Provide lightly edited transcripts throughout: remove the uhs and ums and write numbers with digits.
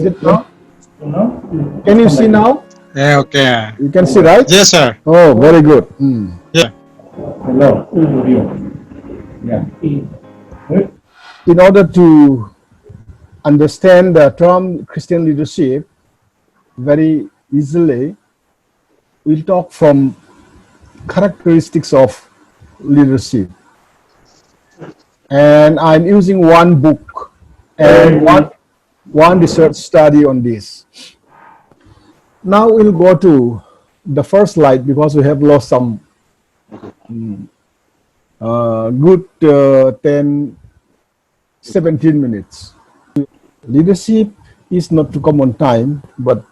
Is it now? Can you see now? Yeah, okay. You can see, right? Yes, sir. Oh, very good. Yeah. Hello. Yeah. In order to understand the term Christian leadership very easily, we'll talk from characteristics of leadership. And I'm using one book and one research study on this. Now we'll go to the first slide because we have lost some good 10, 17 minutes. Leadership is not to come on time, but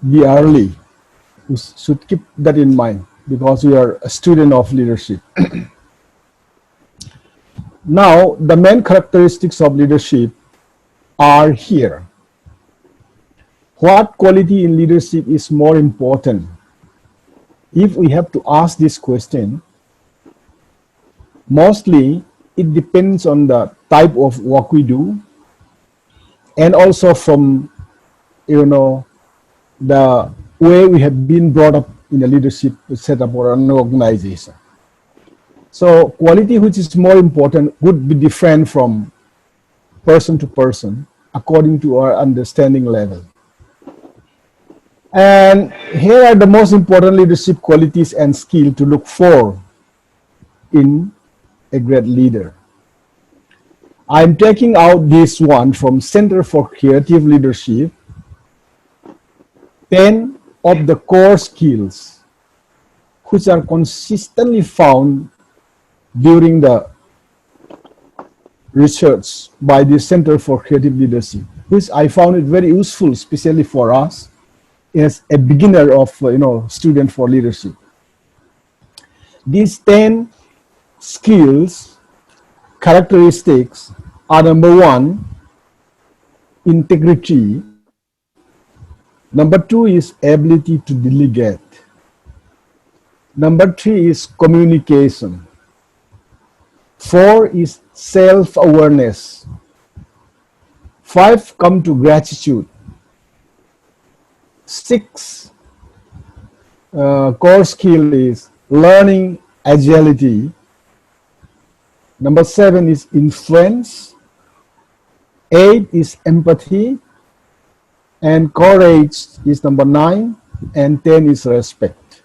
be early. We should keep that in mind because we are a student of leadership. Now, the main characteristics of leadership are here. What quality in leadership is more important? If we have to ask this question, mostly it depends on the type of work we do and also from, the way we have been brought up in a leadership setup or an organization. So quality which is more important would be different from person to person according to our understanding level. And here are the most important leadership qualities and skill to look for in a great leader. I'm taking out this one from Center for Creative Leadership, 10 of the core skills which are consistently found during the research by the Center for Creative Leadership, which I found it very useful, especially for us as a beginner of, student for leadership. These 10 skills, characteristics are: number 1, integrity. Number 2 is ability to delegate. Number 3 is communication. 4 is self-awareness. 5 come to gratitude. 6 core skill is learning agility. Number 7 is influence. 8 is empathy. And courage is number 9. And 10 is respect.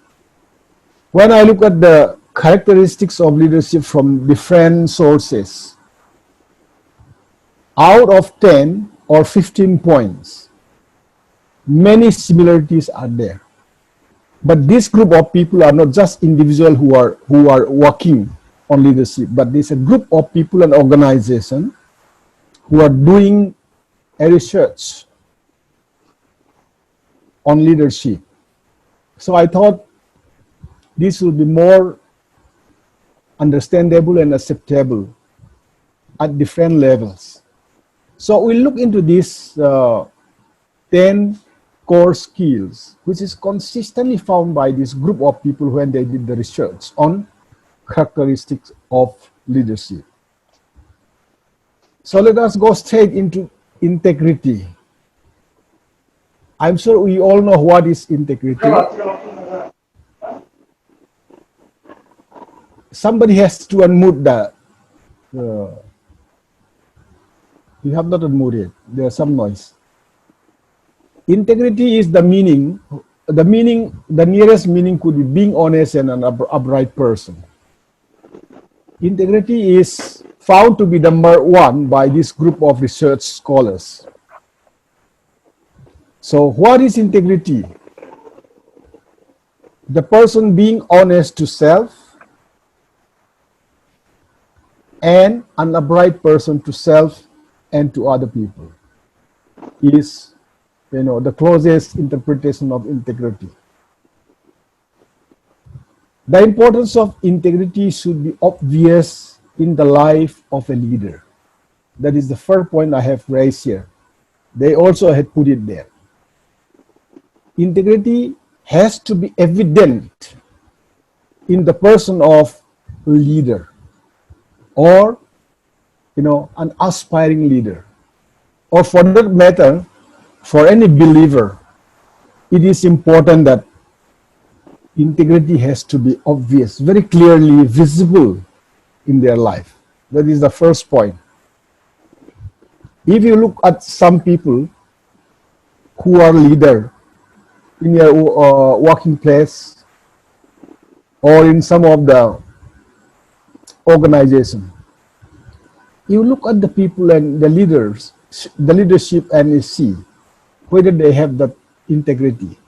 When I look at the characteristics of leadership from different sources, out of 10 or 15 points, many similarities are there. But this group of people are not just individuals who are working on leadership, but there's a group of people and organization who are doing a research on leadership. So I thought this will be more understandable and acceptable at different levels. So we look into these 10 core skills, which is consistently found by this group of people when they did the research on characteristics of leadership. So let us go straight into integrity. I'm sure we all know what is integrity. Somebody has to unmute that. You have not unmuted. There's some noise. Integrity is the meaning. The nearest meaning could be being honest and an upright person. Integrity is found to be number 1 by this group of research scholars. So what is integrity? The person being honest to self and an upright person to self and to other people is, the closest interpretation of integrity. The importance of integrity should be obvious in the life of a leader. That is the first point I have raised here. They also had put it there. Integrity has to be evident in the person of leader or, an aspiring leader. Or for that matter, for any believer, it is important that integrity has to be obvious, very clearly visible in their life. That is the first point. If you look at some people who are leader in your working place or in some of the organization, you look at the people and the leaders, the leadership, and you see whether they have that integrity,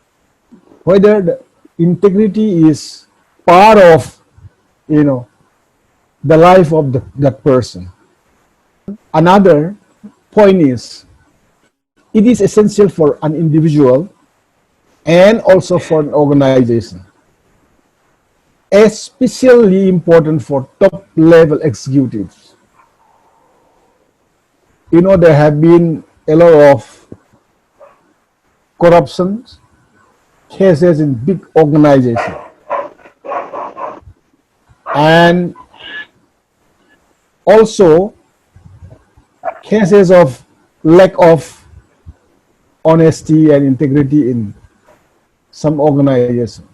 whether the integrity is part of, the life of that person. Another point is it is essential for an individual and also for an organization, especially important for top level executives. There have been a lot of corruption cases in big organizations, and also cases of lack of honesty and integrity in some organizations,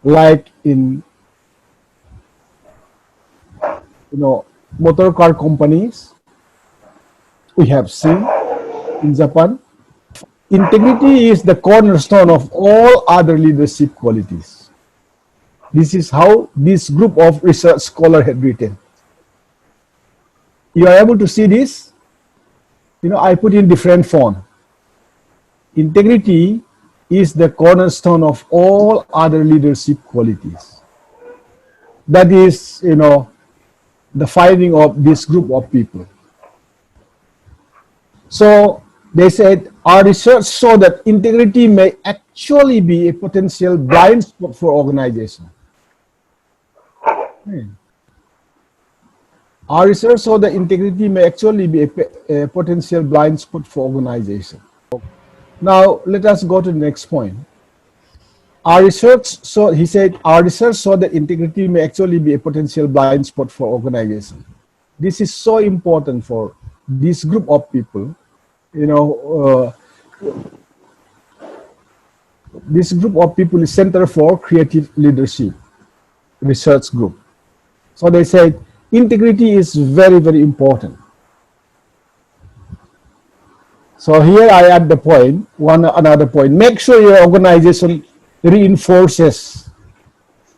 like in motor car companies we have seen in Japan. Integrity is the cornerstone of all other leadership qualities. This is how this group of research scholars had written. You are able to see this? I put in different font. Integrity is the cornerstone of all other leadership qualities. That is, the finding of this group of people. So they said, our research show that integrity may actually be a potential blind spot for organization. Our research show that integrity may actually be a potential blind spot for organization. Now let us go to the next point. Our research saw, he said, our research saw that integrity may actually be a potential blind spot for organization. This is so important for this group of people. This group of people is Center for Creative Leadership research group. So they said integrity is very, very important. So here I add the point, another point. Make sure your organization reinforces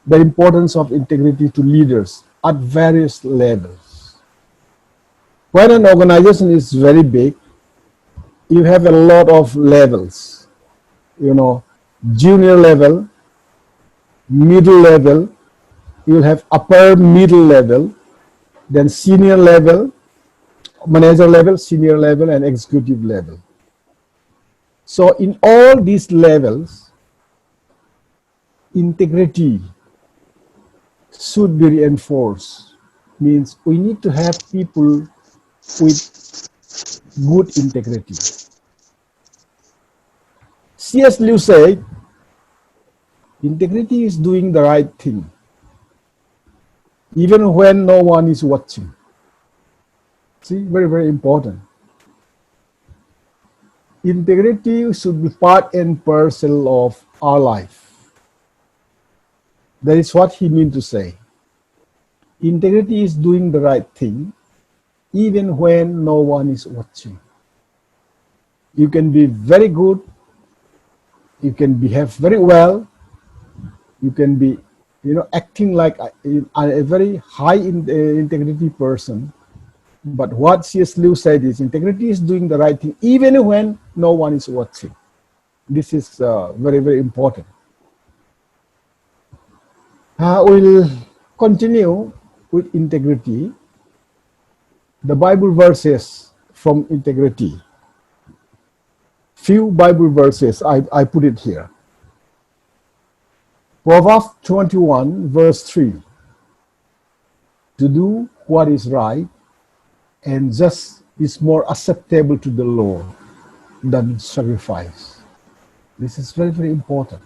the importance of integrity to leaders at various levels. When an organization is very big, you have a lot of levels, junior level, middle level, you'll have upper middle level, then senior level, manager level, senior level, and executive level. So in all these levels, integrity should be reinforced. Means we need to have people with good integrity. C.S. Lewis said, integrity is doing the right thing, even when no one is watching. See, very, very important. Integrity should be part and parcel of our life. That is what he meant to say. Integrity is doing the right thing, even when no one is watching. You can be very good, you can behave very well, you can be, acting like a very high integrity person. But what C.S. Lewis said is integrity is doing the right thing, even when no one is watching. This is very, very important. We'll continue with integrity. The Bible verses from integrity. Few Bible verses, I put it here. Proverbs 21 verse 3. To do what is right and just is more acceptable to the Lord than sacrifice. This is very, very important.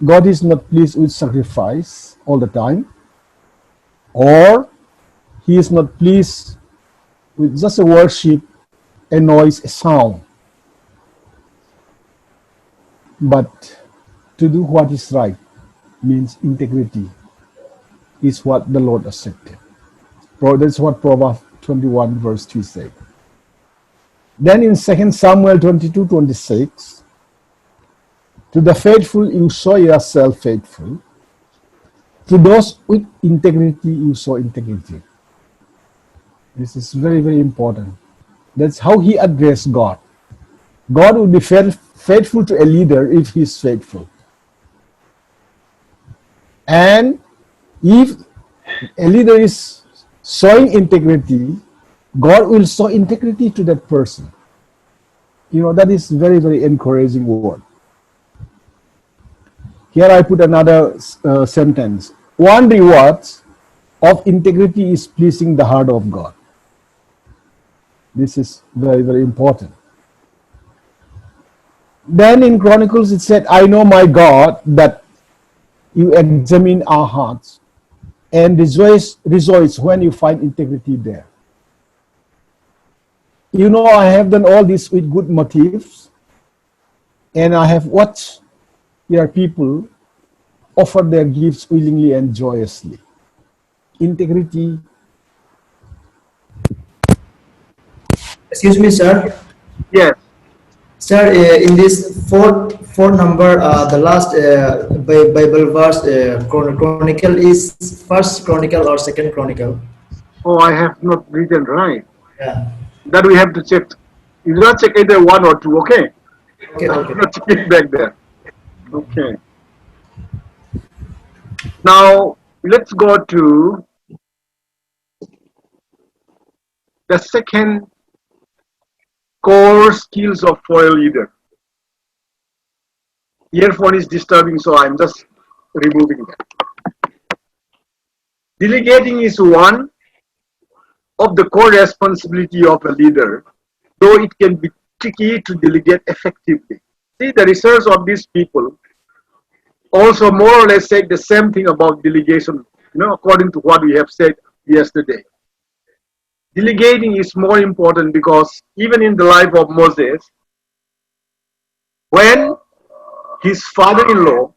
God is not pleased with sacrifice all the time, or he is not pleased with just a worship, a noise, a sound. But to do what is right means integrity is what the Lord accepted. That's what Proverbs 21 verse 2 said. Then in 2 Samuel 22:26, to the faithful you show yourself faithful. To those with integrity you show integrity. This is very, very important. That's how he addressed God. God will be faithful to a leader if he's faithful. And if a leader is showing integrity, God will show integrity to that person. That is very, very encouraging word. Here I put another sentence. One reward of integrity is pleasing the heart of God. This is very, very important. Then in Chronicles it said, I know my God that you examine our hearts and rejoice when you find integrity there. I have done all this with good motives, and I have watched your people offer their gifts willingly and joyously. Integrity. Excuse me, sir. Yes. Sir, in this fourth number, the last Bible verse, Chronicle is first Chronicle or second Chronicle? Oh, I have not written right. Yeah. That we have to check. You do not check either one or two, okay? Okay, okay. Not check it back there. Okay. Now, let's go to the second core skills of for a leader. Earphone is disturbing, so I'm just removing that. Delegating is one of the core responsibility of a leader, though it can be tricky to delegate effectively. See, the research of these people also more or less said the same thing about delegation, according to what we have said yesterday. Delegating is more important because even in the life of Moses, when his father-in-law,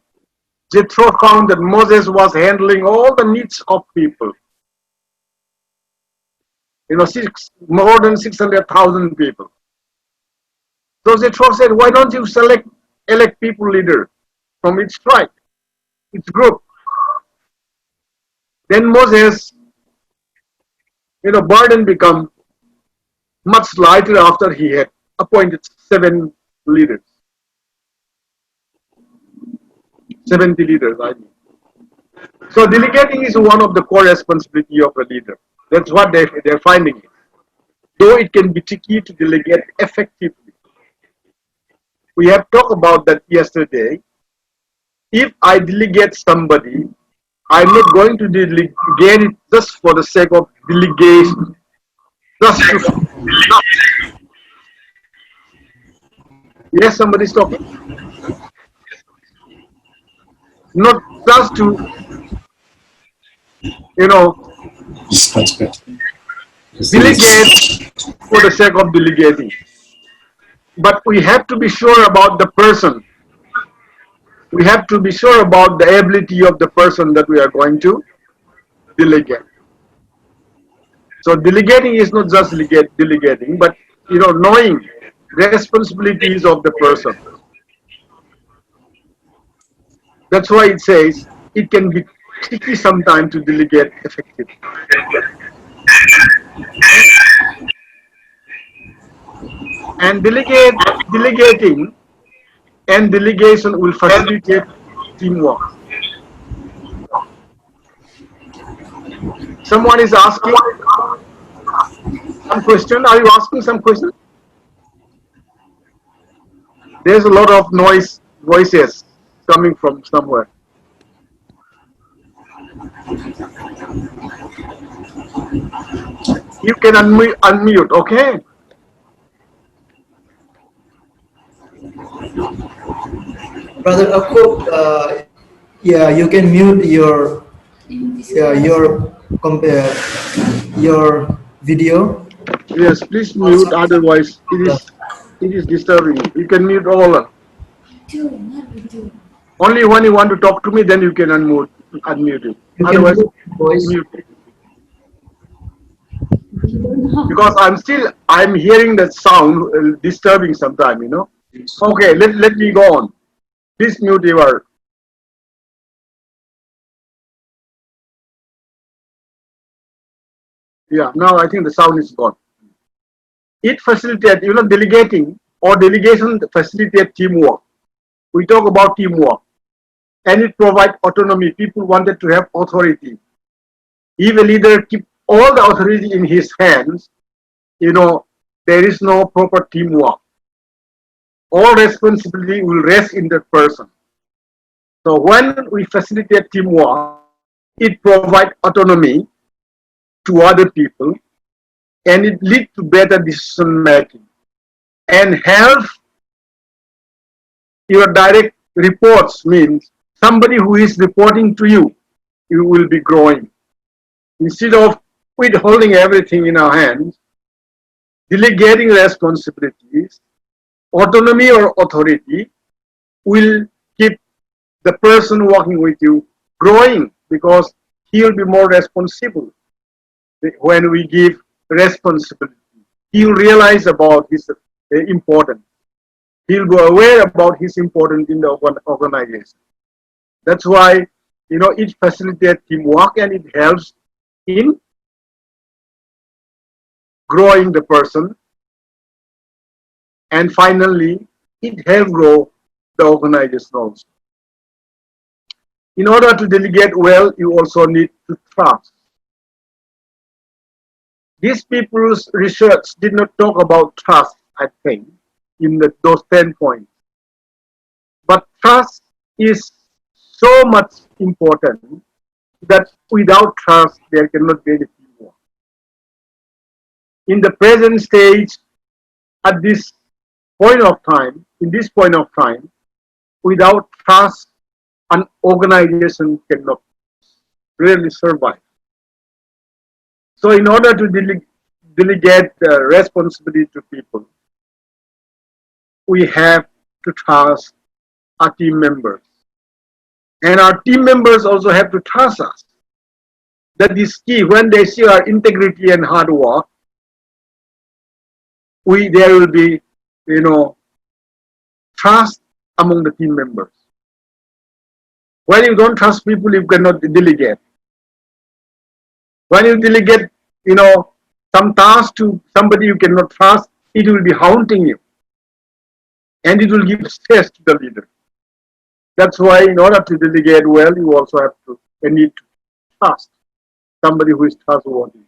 Jethro, found that Moses was handling all the needs of people, more than 600,000 people. So Jethro said, why don't you elect people leader from each tribe, each group? Then Moses, burden become much lighter after he had appointed 7 leaders. 70 leaders, I mean. So delegating is one of the core responsibility of a leader. That's what they're finding. Though it can be tricky to delegate effectively. We have talked about that yesterday. If I delegate somebody, I'm not going to delegate it just for the sake of delegation. Yes, somebody's talking. Not just to, delegate for the sake of delegating. But we have to be sure about the person. We have to be sure about the ability of the person that we are going to delegate. So delegating is not just delegating, but knowing responsibilities of the person. That's why it says it can be tricky sometimes to delegate effectively. And delegating and delegation will facilitate teamwork. Someone is asking some question. Are you asking some question? There's a lot of voices coming from somewhere. You can unmute, okay? Brother Akub, yeah, you can mute your video. Yes, please mute. Otherwise, it is disturbing. You can mute all. Only when you want to talk to me, then you can unmute it. You can Otherwise, put voice. mute it. Because I'm hearing the sound disturbing sometime, you know. Okay, let me go on. Please mute your. Yeah, now I think the sound is gone. It facilitates, you know, delegating or delegation facilitate teamwork. We talk about teamwork, and it provides autonomy. People wanted to have authority. If a leader keep all the authority in his hands, you know, there is no proper teamwork. All responsibility will rest in that person. So when we facilitate teamwork, it provides autonomy to other people, and it leads to better decision making and help. Your direct reports means somebody who is reporting to you, you will be growing. Instead of withholding everything in our hands, delegating responsibilities, autonomy or authority will keep the person working with you growing, because he will be more responsible. When we give responsibility, he will realize about his importance. He'll go aware about his importance in the organization. That's why, you know, it facilitates teamwork and it helps in growing the person. And finally, it helps grow the organization also. In order to delegate well, you also need to trust. These people's research did not talk about trust, I think, in those 10 points. But trust is so much important that without trust, there cannot be any teamwork. In the present stage, at this point of time, in this point of time, without trust, an organization cannot really survive. So in order to delegate responsibility to people, we have to trust our team members. And our team members also have to trust us. That is key. When they see our integrity and hard work, there will be, you know, trust among the team members. When you don't trust people, you cannot delegate. When you delegate, you know, some task to somebody you cannot trust, it will be haunting you. And it will give stress to the leader. That's why in order to delegate well, you also have to need to trust somebody who is trustworthy.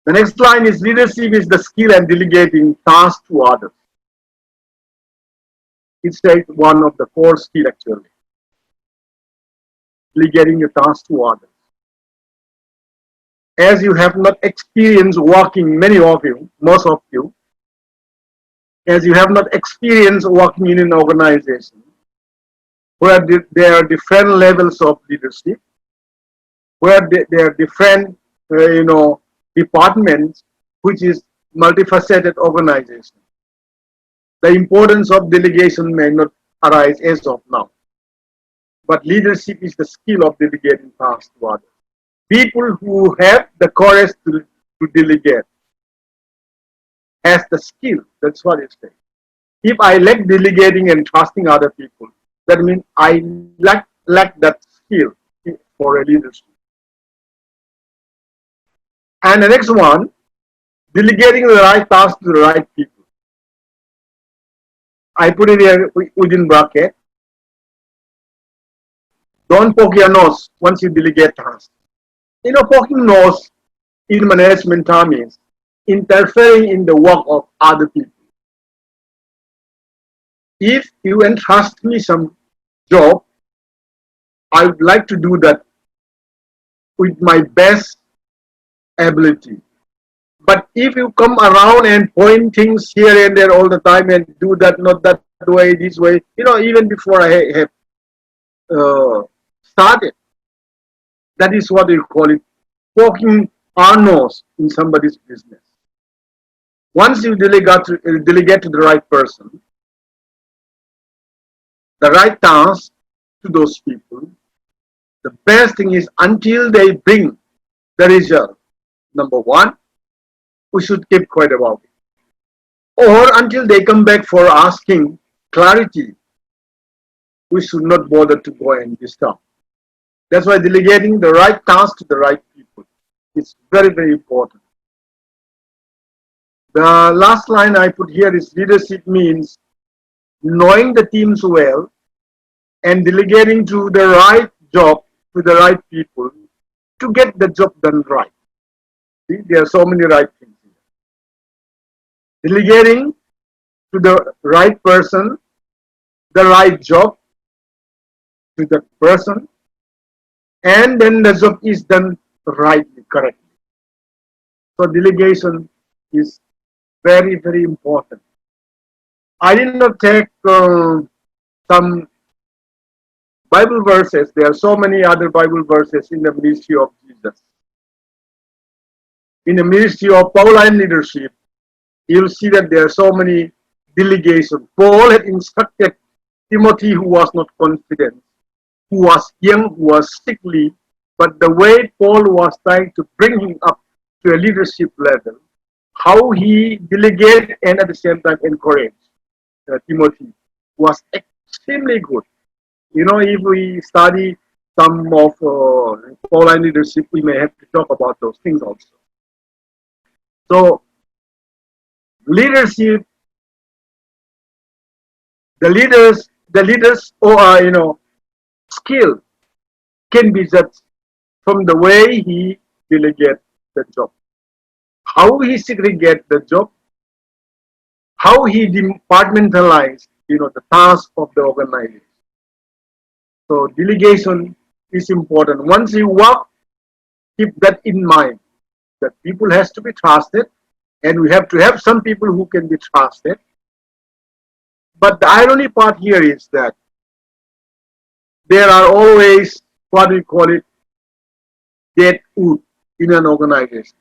The next line is leadership is the skill and delegating tasks to others. It's like one of the core skills actually. Delegating the task to others. As you have not experienced working, many of you, most of you, as you have not experienced working in an organization where there are different levels of leadership, where there are different, you know, departments, which is multifaceted organization. The importance of delegation may not arise as of now. But leadership is the skill of delegating tasks to others. People who have the courage to delegate has the skill. That's what it says. If I lack delegating and trusting other people, that means I lack that skill for a leadership. And the next one, delegating the right task to the right people. I put it here within bracket. Don't poke your nose once you delegate tasks. You know, poking nose in management term is interfering in the work of other people. If you entrust me some job, I would like to do that with my best ability. But if you come around and point things here and there all the time and do that, not that way, this way, you know, even before I have started, that is what you call it, poking our nose in somebody's business. Once you delegate to the right person, the right task to those people. The best thing is until they bring the result. Number one, we should keep quiet about it. Or until they come back for asking clarity, we should not bother to go and disturb. That's why delegating the right task to the right people is very, very important. The last line I put here is leadership means knowing the teams well and delegating to the right job to the right people to get the job done right. See, there are so many right things here. Delegating to the right person, the right job to the person, and then the job is done rightly, correctly. So delegation is very, very important. I did not take some Bible verses. There are so many other Bible verses in the ministry of Jesus. In the ministry of Pauline leadership, you'll see that there are so many delegations. Paul had instructed Timothy, who was not confident, who was young, who was sickly, but the way Paul was trying to bring him up to a leadership level, how he delegated and at the same time encouraged Timothy was extremely good. You know, if we study some of Pauline leadership, we may have to talk about those things also. So, leadership, the leaders, or skill can be judged from the way he delegates the job, how he segregates the job, how he departmentalizes, the task of the organization. So delegation is important. Once you work, keep that in mind. That people has to be trusted, and we have to have some people who can be trusted. But the irony part here is that there are always what we call it dead wood in an organization.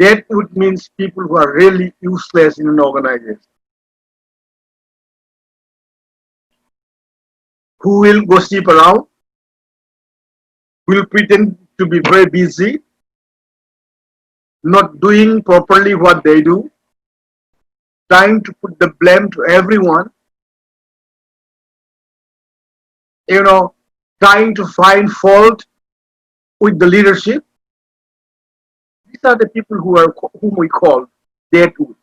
Dead wood means people who are really useless in an organization, who will gossip around, will pretend to be very busy, not doing properly what they do, trying to put the blame to everyone, trying to find fault with the leadership. These are the people whom we call deadwood.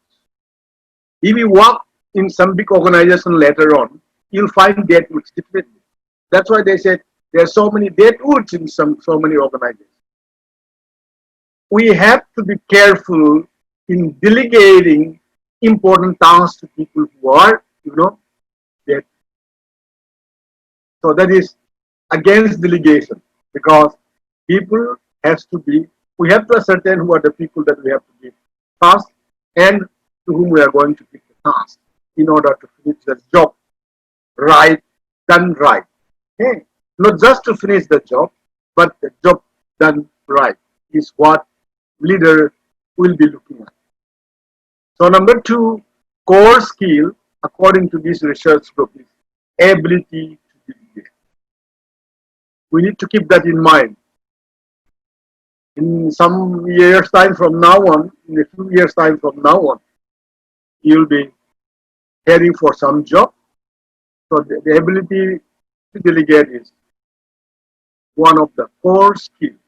If you work in some big organization later on, you'll find deadwoods definitely. That's why they said there are so many deadwoods in so many organizations. We have to be careful in delegating important tasks to people who are, dead. So that is against delegation, because people has to be, we have to ascertain who are the people that we have to give tasks and to whom we are going to give the task in order to finish the job right, done right. Okay? Not just to finish the job, but the job done right is what leader will be looking at. So number 2, core skill according to this research group is ability to delegate. We need to keep that in mind. In some years time from now on, in a few years time from now on, you'll be heading for some job. So the ability to delegate is one of the core skills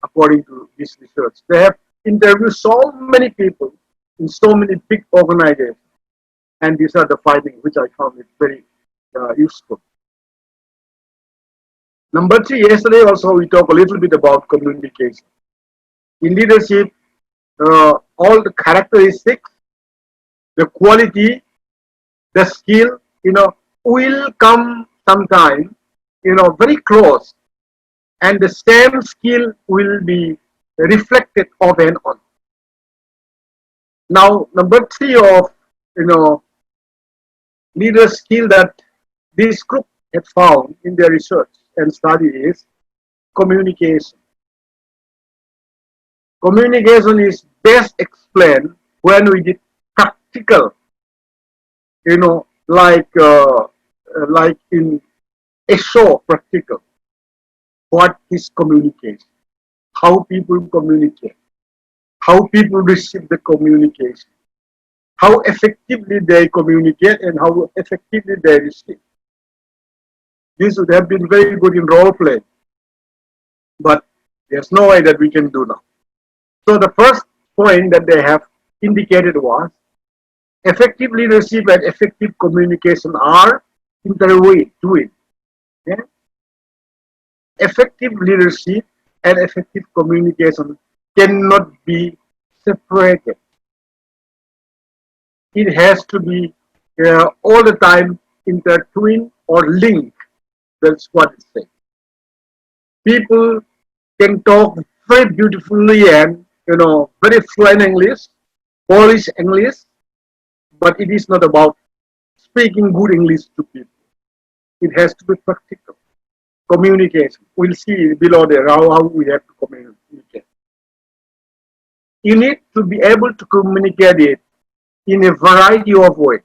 according to this research. They have interviewed so many people in so many big organizations, and these are the findings which I found it very useful. Number 3, yesterday also we talked a little bit about communication. In leadership, all the characteristics, the quality, the skill, will come sometime, very close, and the same skill will be reflected off and on. Now, number 3 of, leader skill that this group had found in their research and study is communication. Communication is best explained when we did practical, like in a show practical, what is communication, how people communicate, how people receive the communication, how effectively they communicate and how effectively they receive. This would have been very good in role play, but there's no way that we can do now. So the first point that they have indicated was effective leadership and effective communication are intertwined. Okay? Effective leadership and effective communication cannot be separated. It has to be all the time intertwined or linked. That's what it says. People can talk very beautifully and very fluent English, Polish English, but it is not about speaking good English to people. It has to be practical. Communication. We'll see below there how we have to communicate. You need to be able to communicate it in a variety of ways,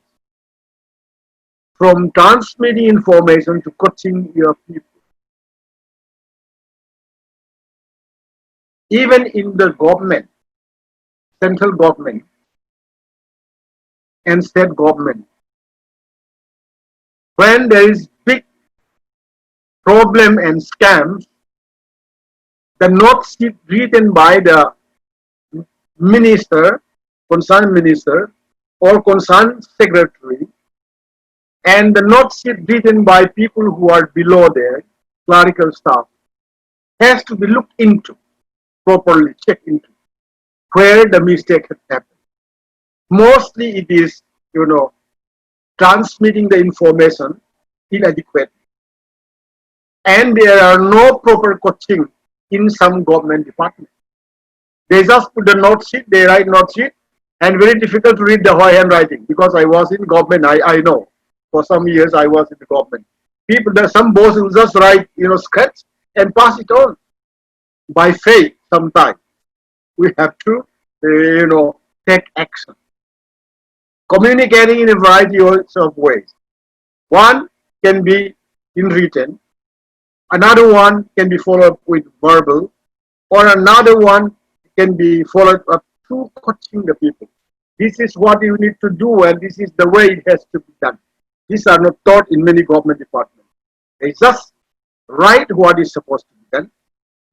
from transmitting information to coaching your people. Even in the government, central government and state government, when there is big problem and scams, the notes written by the minister, concerned minister, or concerned secretary, and the notes written by people who are below there, clerical staff, has to be looked into, properly checked into, where the mistake has happened. Mostly it is, transmitting the information inadequately. And there are no proper coaching in some government departments. They just put the note sheet, they write note sheet, and very difficult to read the handwriting. Because I was in government, I know. For some years I was in the government. People, there's some boss will just write, sketch and pass it on. By faith, sometimes we have to, take action. Communicating in a variety of ways. One can be in written, another one can be followed up with verbal, or another one can be followed up through coaching the people. This is what you need to do, and this is the way it has to be done. These are not taught in many government departments. They just write what is supposed to be done,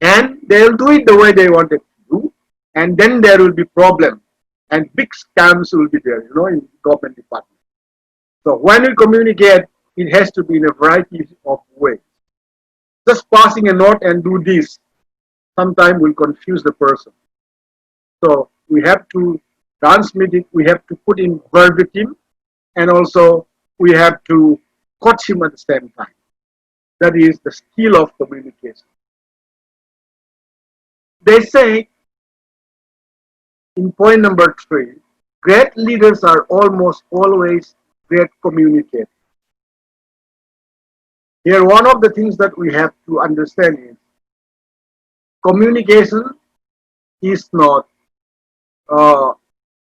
and they'll do it the way they want it to do, and then there will be problems, and big scams will be there, in government departments. So when we communicate, it has to be in a variety of ways. Just passing a note and do this sometimes will confuse the person. So we have to transmit it, we have to put in verbatim, and also we have to coach him at the same time. That is the skill of communication. They say in point number 3, great leaders are almost always great communicators. Here, one of the things that we have to understand is communication is not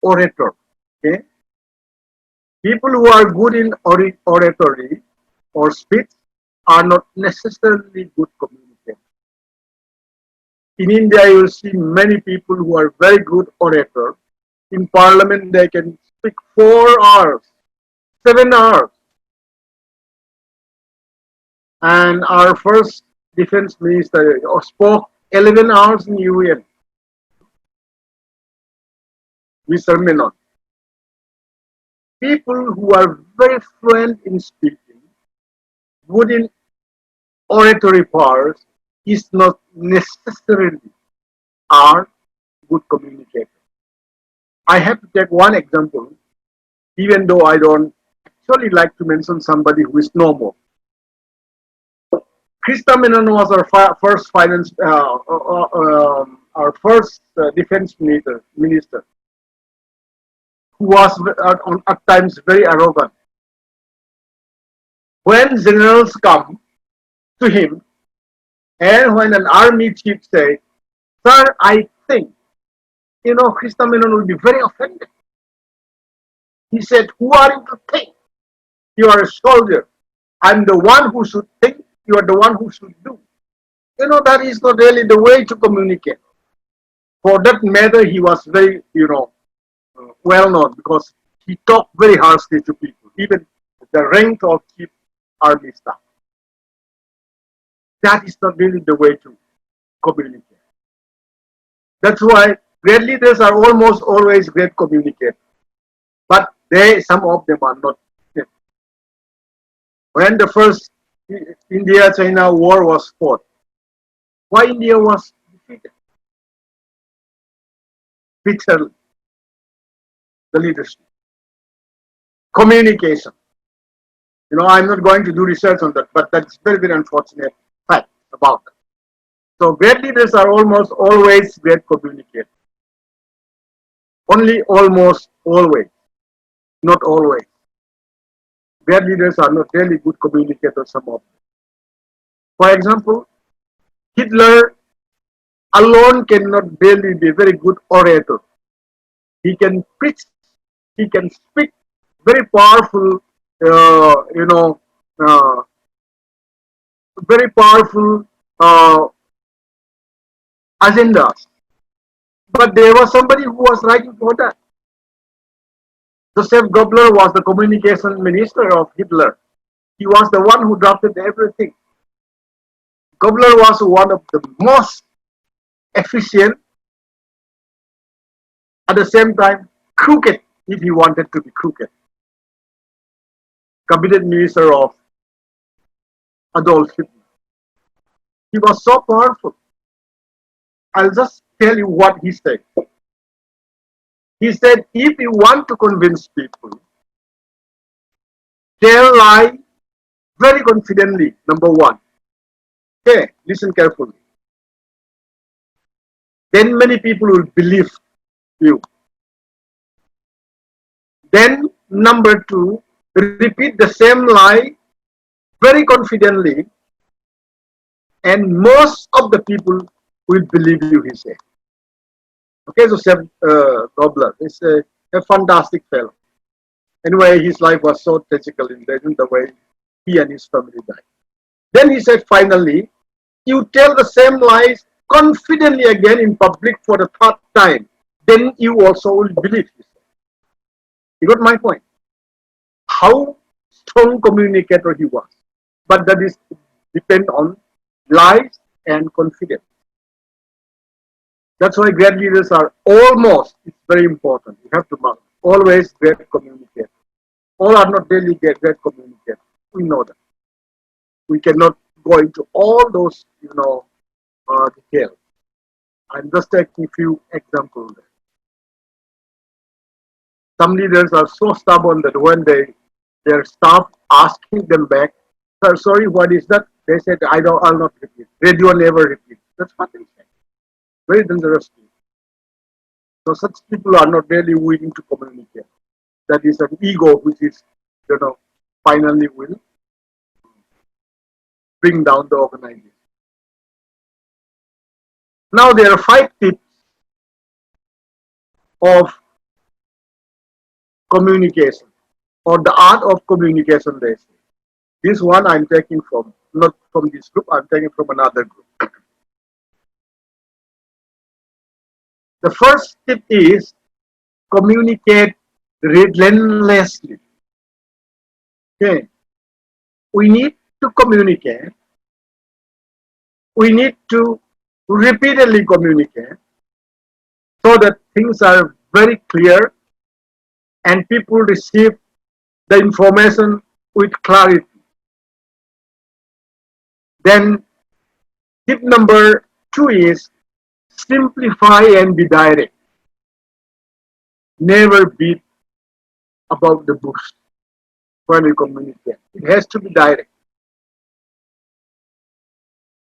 orator. Okay? People who are good in oratory or speech are not necessarily good communicators. In India, you will see many people who are very good orators. In parliament, they can speak 4 hours, 7 hours. And our first defense minister spoke 11 hours in UN. Mr. Menon. People who are very fluent in speaking, good in oratory powers, is not necessarily are good communicators. I have to take one example, even though I don't actually like to mention somebody who is no more. Krista Menon was our first finance, our first defense minister, who was at times very arrogant. When generals come to him, and when an army chief says, "Sir, I think," Krista Menon will be very offended. He said, "Who are you to think? You are a soldier. I'm the one who should think. You are the one who should do. That is not really the way to communicate. For that matter, he was very, well known because he talked very harshly to people, even the rank of chief army staff. That is not really the way to communicate. That's why great leaders are almost always great communicators. But some of them are not. When the first India-China war was fought, why India was defeated? Bitterly, the leadership. Communication. I'm not going to do research on that, but that's very, very unfortunate fact about that. So great leaders are almost always great communicators. Only almost always, not always. Great leaders are not really good communicators, some of them. For example, Hitler alone cannot really be a very good orator. He can preach, he can speak very powerful, uh, you know, uh, very powerful agendas. But there was somebody who was writing for that. Joseph Goebbels was the communication minister of Hitler. He was the one who drafted everything. Goebbels was one of the most efficient, at the same time crooked, if he wanted to be crooked, cabinet minister of Adolf Hitler. He was so powerful. I'll just tell you what he said. He said, if you want to convince people, tell lie very confidently, number one. Okay, listen carefully. Then many people will believe you. Then, number two, repeat the same lie very confidently, and most of the people will believe you, he said. Okay, so Gobler is a fantastic fellow. Anyway, his life was so tragical in the way he and his family died. Then he said, finally, you tell the same lies confidently again in public for the third time, then you also will believe. You got my point? How strong communicator he was. But that is depend on lies and confidence. That's why great leaders are almost, it's very important. You have to mark, always great communicators. All are not really great communicators. We know that. We cannot go into all those, details. I'm just taking a few examples. Some leaders are so stubborn that when their staff asking them back, sir, sorry, what is that? They said, I'll not repeat. Radio never repeat. That's what they say. Very dangerous. So such people are not really willing to communicate. That is an ego which is, finally will bring down the organization. Now there are 5 tips of communication, or the art of communication, they say. This one I'm taking from, not from this group, I'm taking from another group. The first tip is communicate relentlessly. Okay. We need to communicate. We need to repeatedly communicate so that things are very clear and people receive the information with clarity. Then tip number 2 is simplify and be direct. Never beat about the bush when we communicate. It has to be direct.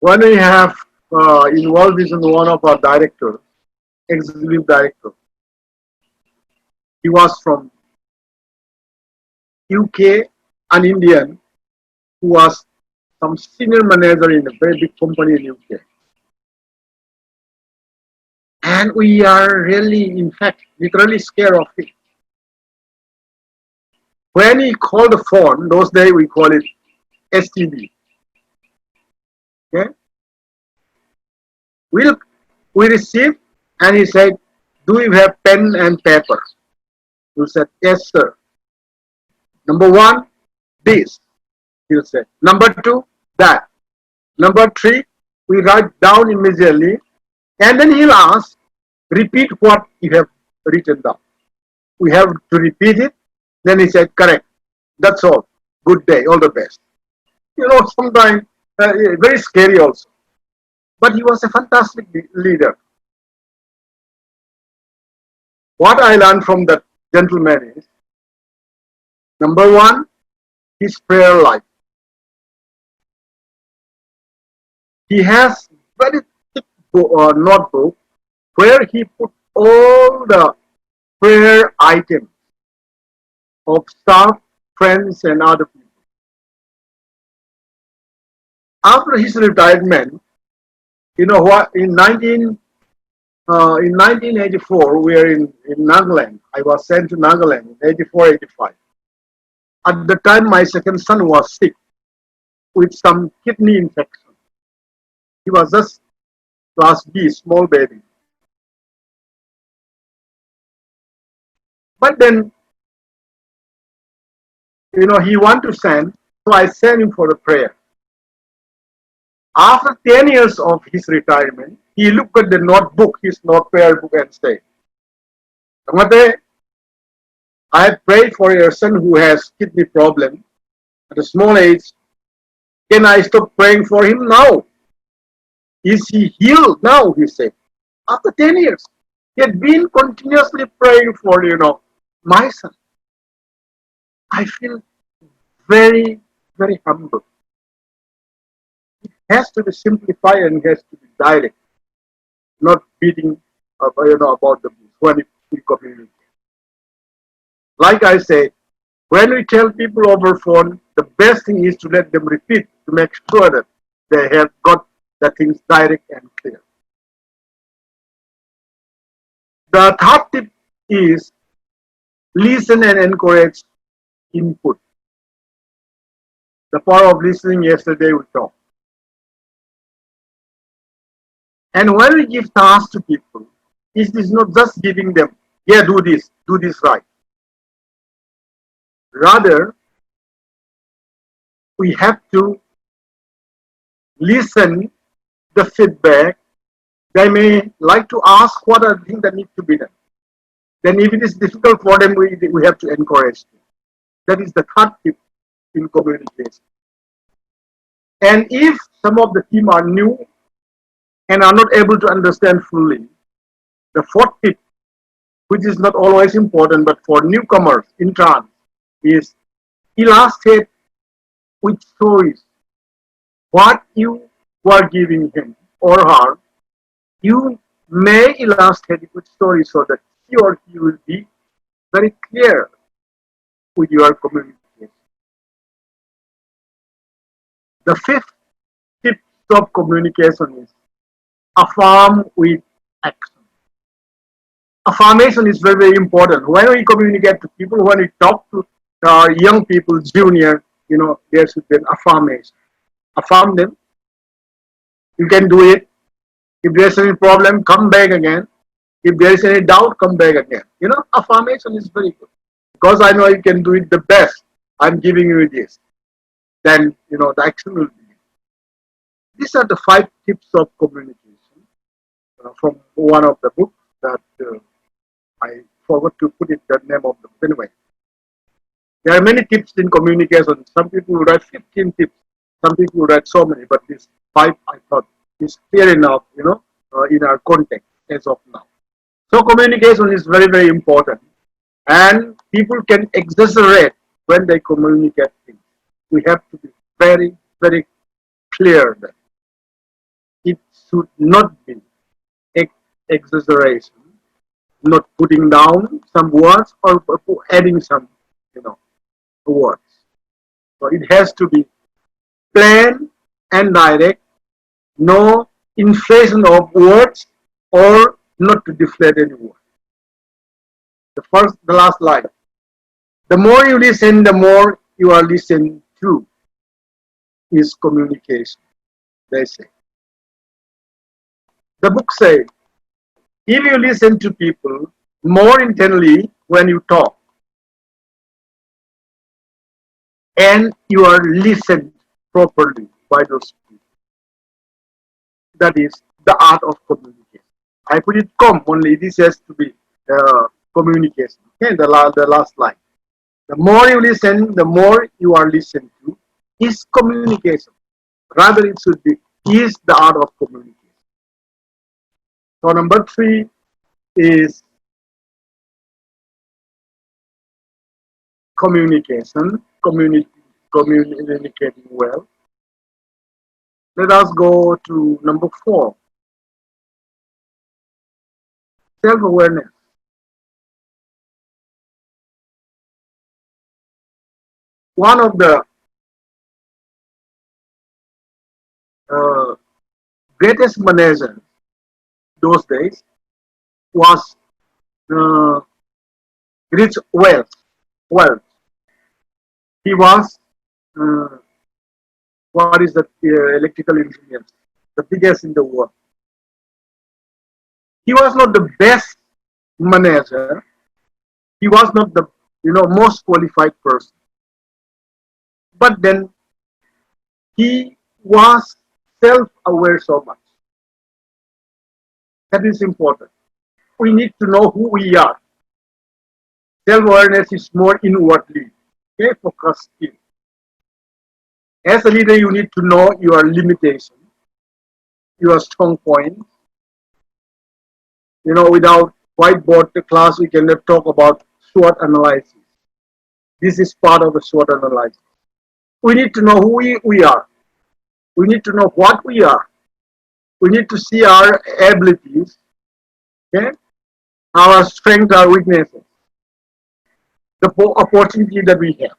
When we have involved in one of our directors, executive director, he was from UK, an Indian who was some senior manager in a very big company in UK. And we are really, in fact, literally scared of him. When he called the phone, those days we call it STD. Okay? We received, and he said, "Do you have pen and paper?" We said, "Yes, sir." Number one, this. He'll say. Number two, that. Number three, we write down immediately, and then he'll ask, repeat what you have written down. We have to repeat it. Then he said, correct. That's all. Good day. All the best. Sometimes very scary also. But he was a fantastic leader. What I learned from that gentleman is, number one, his prayer life. He has very thick notebook where he put all the prayer items of staff, friends, and other people. After his retirement, you know what? In 1984, we were in Nagaland. I was sent to Nagaland in 84, 85. At the time, my second son was sick with some kidney infection. He was just class B, small baby. But then, he wanted to send, so I sent him for a prayer. After 10 years of his retirement, he looked at the notebook, his prayer book, and said, "Songate, I have prayed for your son who has kidney problem at a small age. Can I stop praying for him now? Is he healed now?" He said. After 10 years, he had been continuously praying for, my son. I feel very, very humble. It has to be simplified and has to be direct, not beating about the bush when we communicate. Like I said, when we tell people over phone, the best thing is to let them repeat to make sure that they have got the things direct and clear. The third tip is listen and encourage input. The power of listening, yesterday we talked. And when we give tasks to people, it is not just giving them, yeah, do this right. Rather, we have to listen the feedback. They may like to ask what are the things that need to be done. Then if it is difficult for them, we have to encourage them. That is the third tip in communication. And if some of the team are new and are not able to understand fully, the fourth tip, which is not always important, but for newcomers, interns, is illustrate with stories what you were giving him or her. You may illustrate it with stories so that he or she will be very clear with your communication. The fifth tip of communication is affirm with action. Affirmation is very, very important. When we communicate to people, when we talk to young people, junior, there should be an affirmation. Affirm them. You can do it. If there's any problem, come back again. If there is any doubt, come back again. Affirmation is very good. Because I know you can do it the best. I'm giving you this. Then, the action will be. These are the 5 tips of communication from one of the books that I forgot to put it the name of the book. Anyway, there are many tips in communication. Some people will write 15 tips. Some people will write so many, but these 5 I thought is clear enough, in our context as of now. So communication is very, very important, and people can exaggerate when they communicate things. We have to be very, very clear that it should not be exaggeration, not putting down some words or adding some, words. So it has to be plain and direct, no inflation of words or not to deflate any word. The last line. The more you listen, the more you are listened to is communication, they say. The book says, if you listen to people more intently when you talk, and you are listened properly by those people, that is the art of communication. I put it only, this has to be communication. Okay, the last line. The more you listen, the more you are listened to is communication. Rather, it should be is the art of communication. So number 3 is communication, communicating well. Let us go to number 4, self-awareness. One of the uh, greatest managers those days was uh, Rich Wells. Wells. He was uh, what is the electrical engineer, the biggest in the world. He was not the best manager. He was not the most qualified person. But then he was self-aware so much. That is important. We need to know who we are. Self-awareness is more inwardly. Okay, focused in. As a leader, you need to know your limitations, your strong points. Without whiteboard class, we cannot talk about SWOT analysis. This is part of the SWOT analysis. We need to know who we are. We need to know what we are. We need to see our abilities, okay? Our strengths, our weaknesses, the opportunity that we have.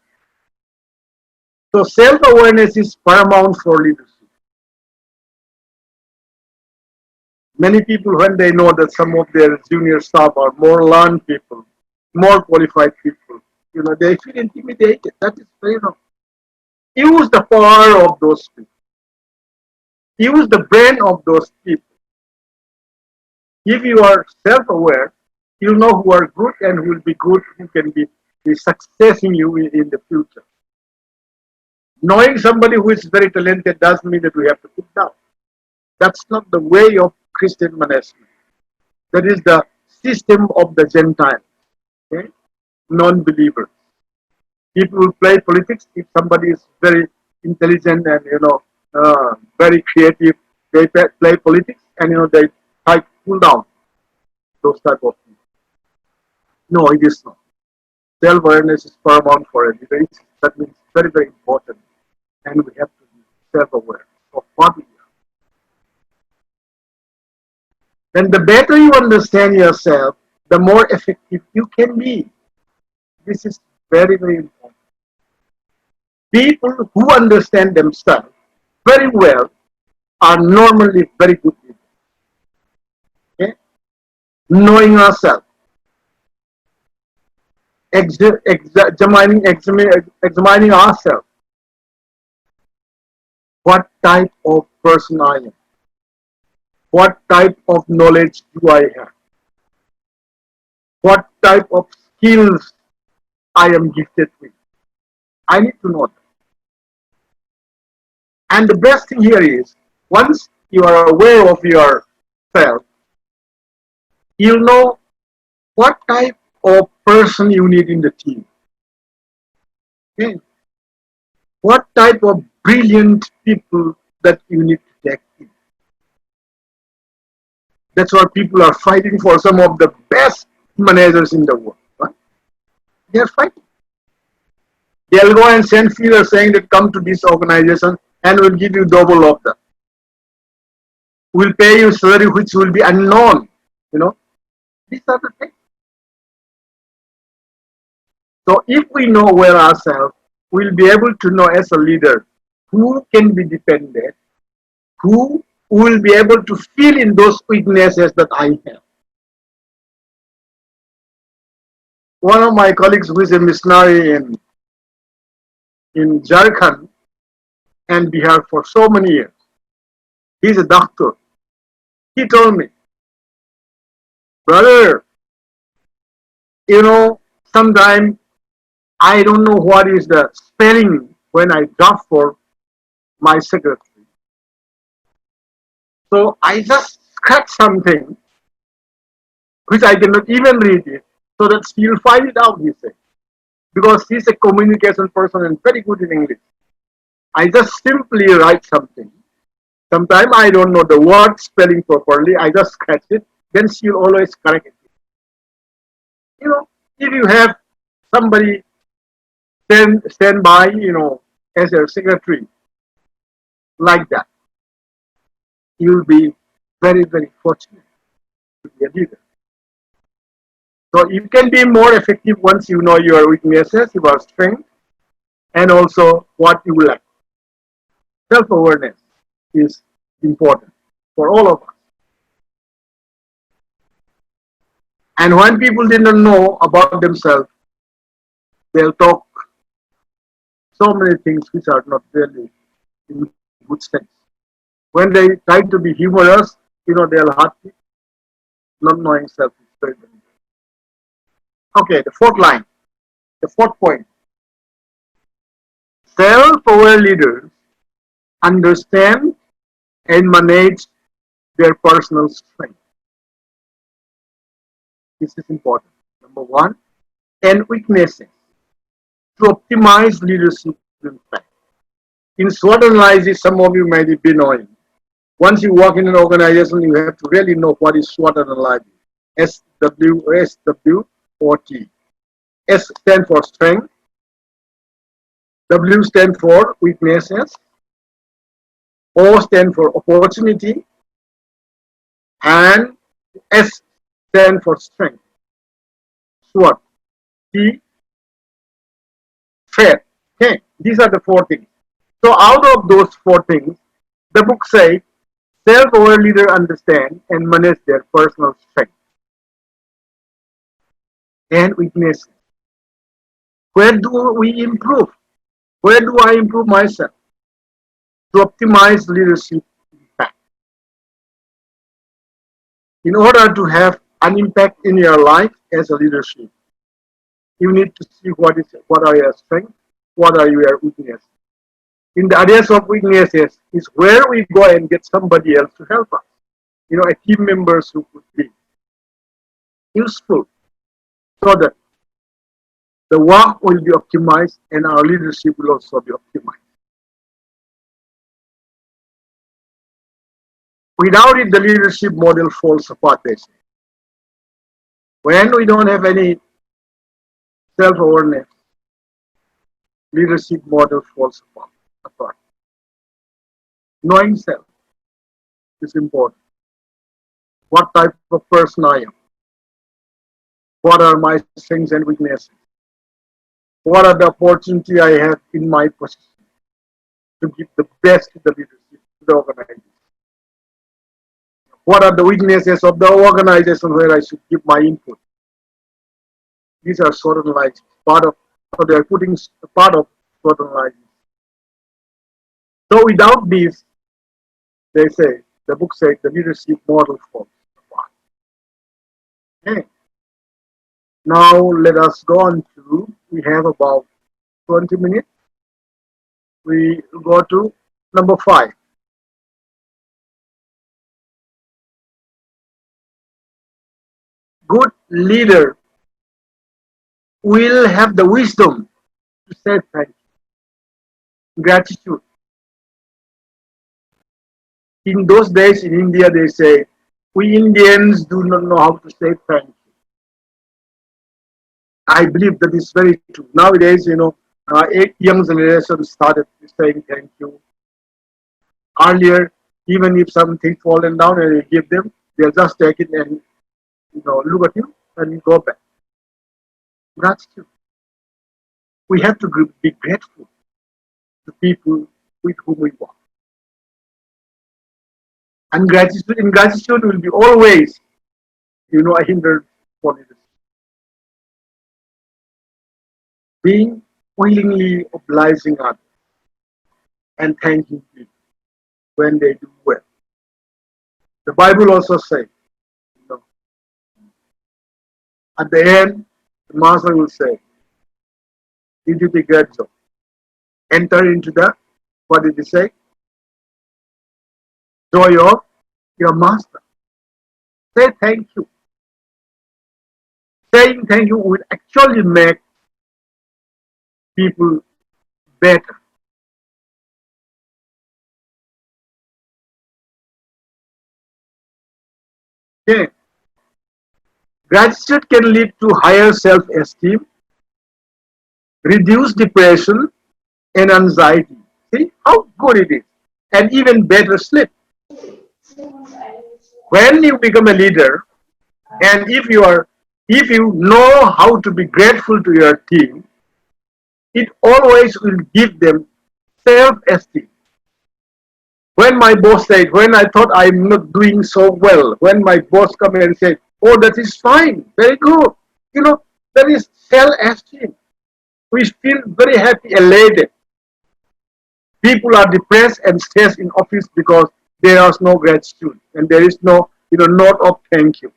So self-awareness is paramount for leadership. Many people, when they know that some of their junior staff are more learned people, more qualified people, they feel intimidated. That is very wrong. Use the power of those people. Use the brain of those people. If you are self-aware, you know who are good and who will be good, who can be successing you in the future. Knowing somebody who is very talented doesn't mean that we have to put down. That's not the way of Christian management. That is the system of the Gentiles, okay? Non-believers. People will play politics if somebody is very intelligent and very creative. They play politics and they try to pull down those type of things. No, it is not. Self-awareness is paramount for a leader. That means very, very important. And we have to be self-aware of what we are. And the better you understand yourself, the more effective you can be. This is very, very important. People who understand themselves very well are normally very good leaders. Okay? Knowing ourselves, examining ourselves. What type of person I am? What type of knowledge do I have? What type of skills I am gifted with? I need to know that. And the best thing here is, once you are aware of yourself, you'll know what type of person you need in the team. Okay? What type of brilliant people that you need to take in. That's why people are fighting for some of the best managers in the world. Right? They are fighting. They'll go and send feelers saying that come to this organization and we'll give you double of that. We'll pay you salary which will be unknown. These are the things. So if we know well ourselves, we'll be able to know as a leader who can be depended, who will be able to fill in those weaknesses that I have. One of my colleagues who is a missionary in Jharkhand and Bihar for so many years, he's a doctor. He told me, brother, sometimes I don't know what is the spelling when I draft for my secretary. So I just scratch something which I cannot even read it, so that she'll find it out, he said. Because he's a communication person and very good in English. I just simply write something. Sometimes I don't know the word spelling properly. I just scratch it. Then she'll always correct it. If you have somebody stand by, as a secretary like that, you'll be very, very fortunate to be a leader. So you can be more effective once you know your weaknesses, your strengths, and also what you lack. Self-awareness is important for all of us. And when people didn't know about themselves, they'll talk so many things which are not really in good sense. When they try to be humorous, they'll hurt you. Not knowing self is very dangerous. Okay, the fourth line, the fourth point. Self-aware leaders understand and manage their personal strength. This is important. Number one, and weaknesses to optimize leadership impact. In SWOT analysis, some of you might be knowing. Once you work in an organization, you have to really know what is SWOT analysis. SWOT. S stands for strength. W stands for weaknesses. O stands for opportunity. And S stands for strength. SWOT. T, threat. Okay, these are the four things. So out of those four things, the book says self-aware leaders understand and manage their personal strength and weaknesses. Where do we improve? Where do I improve myself to optimize leadership impact? In order to have an impact in your life as a leadership, you need to see what are your strengths, what are your weaknesses. In the areas of weaknesses is where we go and get somebody else to help us. A team members who could be useful so that the work will be optimized and our leadership will also be optimized. Without it, the leadership model falls apart, basically. When we don't have any self-awareness, leadership model falls apart. Knowing self is important. What type of person I am? What are my strengths and weaknesses? What are the opportunities I have in my position to give the best to the leadership, to the organization? What are the weaknesses of the organization where I should give my input? These are sort of like so they are putting part of sort of like. So without this, they say, the book says the leadership model falls apart. Okay. Now let us go on to, we have about 20 minutes. We go to number 5. Good leader will have the wisdom to say thank you. Gratitude. In those days in India, they say, we Indians do not know how to say thank you. I believe that is very true. Nowadays, young generation started saying thank you. Earlier, even if something fallen down and you give them, they'll just take it and look at you and go back. Gratitude. We have to be grateful to people with whom we work. And gratitude will be always, a hindrance for leadership. being willingly obliging others and thanking people when they do well. The Bible also says, you know, at the end, the master will say, you did a great job. Enter into the, what did he say? Joy of your master. Say thank you. Saying thank you will actually make people better. Okay. Gratitude can lead to higher self-esteem, reduce depression and anxiety. See how good it is. And even better sleep. When you become a leader, and if you know how to be grateful to your team, it always will give them self-esteem. When my boss said, when I thought I'm not doing so well, when my boss come and said, oh, that is fine, very good. You know, that is self-esteem. We feel very happy, elated. People are depressed and stressed in office because there is no gratitude and there is no, note of thank you.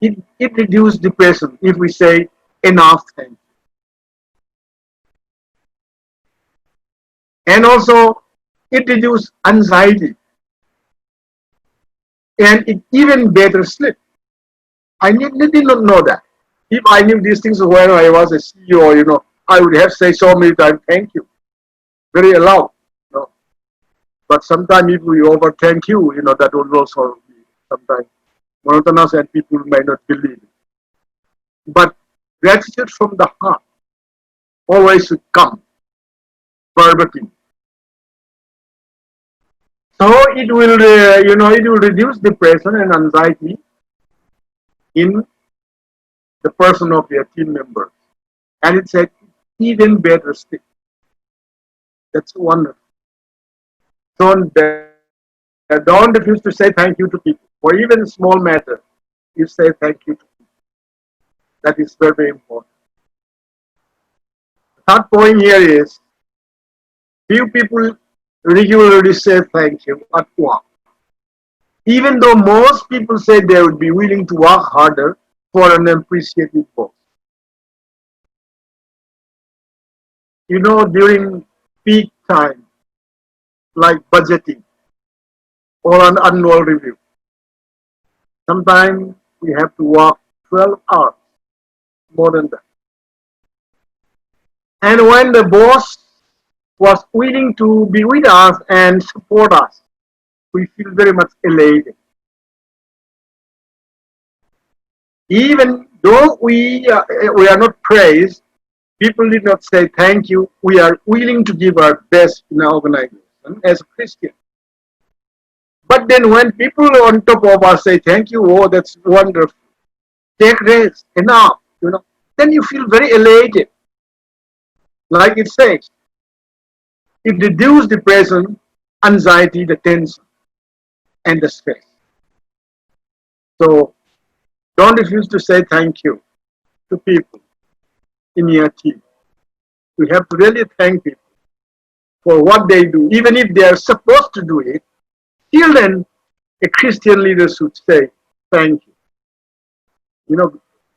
It reduces depression if we say enough thank you. And also, it reduces anxiety and it even better sleep. I did not know that. If I knew these things when I was a CEO, I would have said so many times, thank you, very aloud. But sometimes if we over thank you, that will also be sometimes monotonous and people may not believe it. But gratitude from the heart always should come, verbatim. So it will, it will reduce depression and anxiety in the person of your team members. And it's an even better state. That's wonderful. Don't refuse to say thank you to people. For even small matter, you say thank you to people. That is very, very important. The third point here is, few people regularly say thank you at work. Even though most people say they would be willing to work harder for an appreciative boss. During peak time, like budgeting or an annual review, sometimes we have to work 12 hours, more than that. And when the boss was willing to be with us and support us, we feel very much elated. Even though we are not praised, people did not say thank you. We are willing to give our best in our organization as a Christian. But then when people on top of us say thank you, oh, that's wonderful. Take rest, enough, then you feel very elated. Like it says, it reduces depression, anxiety, the tension, and the stress. So don't refuse to say thank you to people in your team. We have to really thank people for what they do, even if they are supposed to do it. Till then, a Christian leader should say thank you.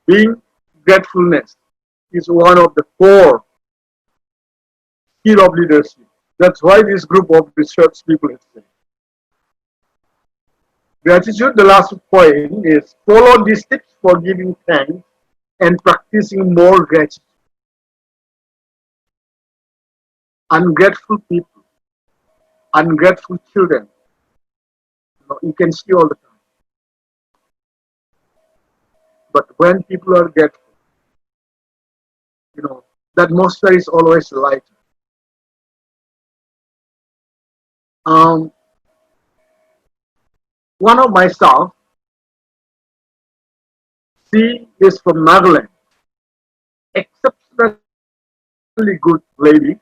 Being gratefulness is one of the core skill of leadership. That's why this group of research people have said. Gratitude, the last point, is follow these tips for giving thanks and practicing more gratitude. Ungrateful people, ungrateful children, you can see all the time. But when people are grateful, the atmosphere is always lighter. One of my staff, she is from Nagaland, exceptionally good lady,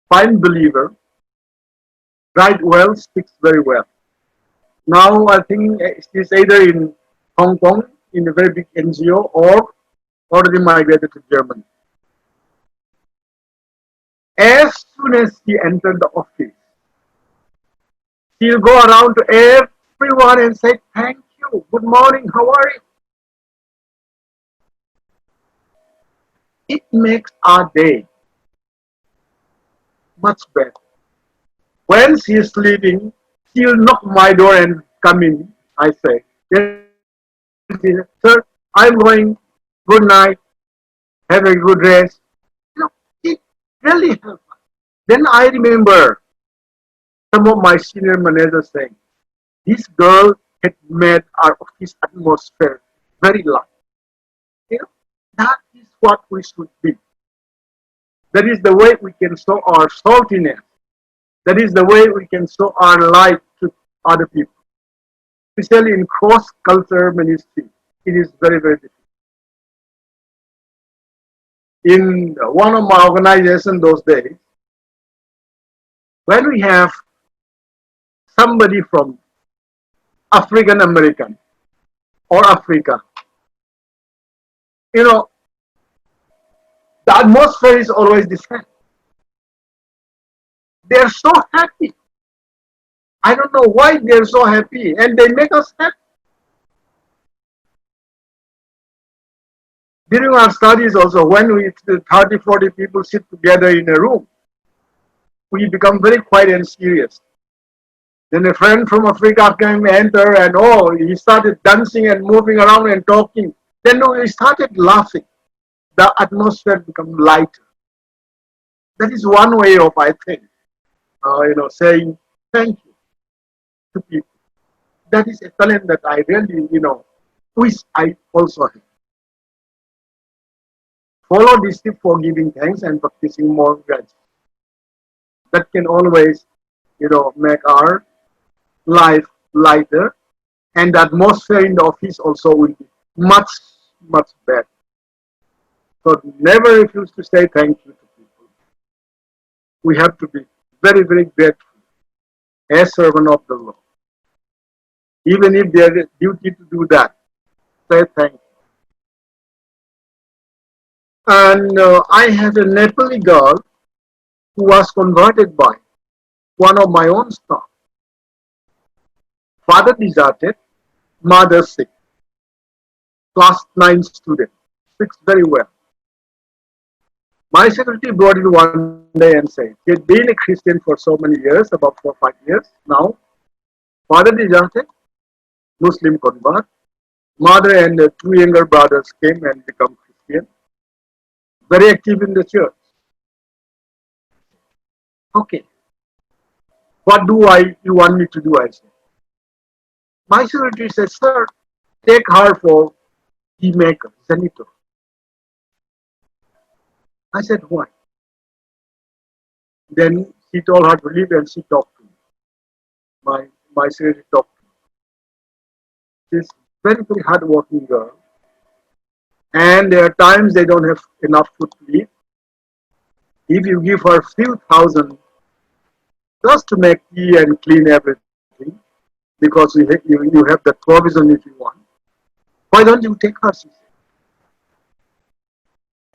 fine believer, write well, speaks very well. Now I think she's either in Hong Kong in a very big NGO or already migrated to Germany. As soon as he entered the office, he'll go around to everyone and say, "Thank you, good morning, how are you?" It makes our day much better. When he is sleeping, he'll knock my door and come in. I say, "Yes, sir, I'm going. Good night. Have a good rest." It really helps. Then I remember some of my senior managers saying, "This girl had made our office atmosphere very light." You know, that is what we should be. That is the way we can show our saltiness. That is the way we can show our light to other people. Especially in cross-culture ministry, it is very, very difficult. In one of my organizations those days, when we have somebody from African American or Africa, you know, the atmosphere is always the same. They're so happy. I don't know why they're so happy, and they make us happy. During our studies also, when we 30, 40 people sit together in a room, we become very quiet and serious. Then a friend from Africa came enter and oh, he started dancing and moving around and talking. Then we started laughing. The atmosphere became lighter. That is one way of, I think, saying thank you to people. That is a talent that I really, wish I also have. Follow this tip for giving thanks and practicing more gratitude. That can always, make our life lighter, and the atmosphere in the office also will be much, much better. So never refuse to say thank you to people. We have to be very, very grateful as servant of the Lord. Even if there is duty to do that, say thank you. And I had a Nepali girl who was converted by one of my own staff. Father deserted, mother sick. Class 9 student, speaks very well. My secretary brought in one day and said, he had been a Christian for so many years, about 4 or 5 years. Now, father deserted, Muslim convert. Mother and two younger brothers came and become Christian. Very active in the church. Okay, what do you want me to do? I said. My secretary said, sir, take her for tea maker, senator. I said, why? Then she told her to leave and she talked to me. My secretary talked to me. She's very, very hardworking girl. And there are times they don't have enough food to eat. If you give her a few thousand just to make tea and clean everything, because you have that provision if you want, why don't you take her? She said.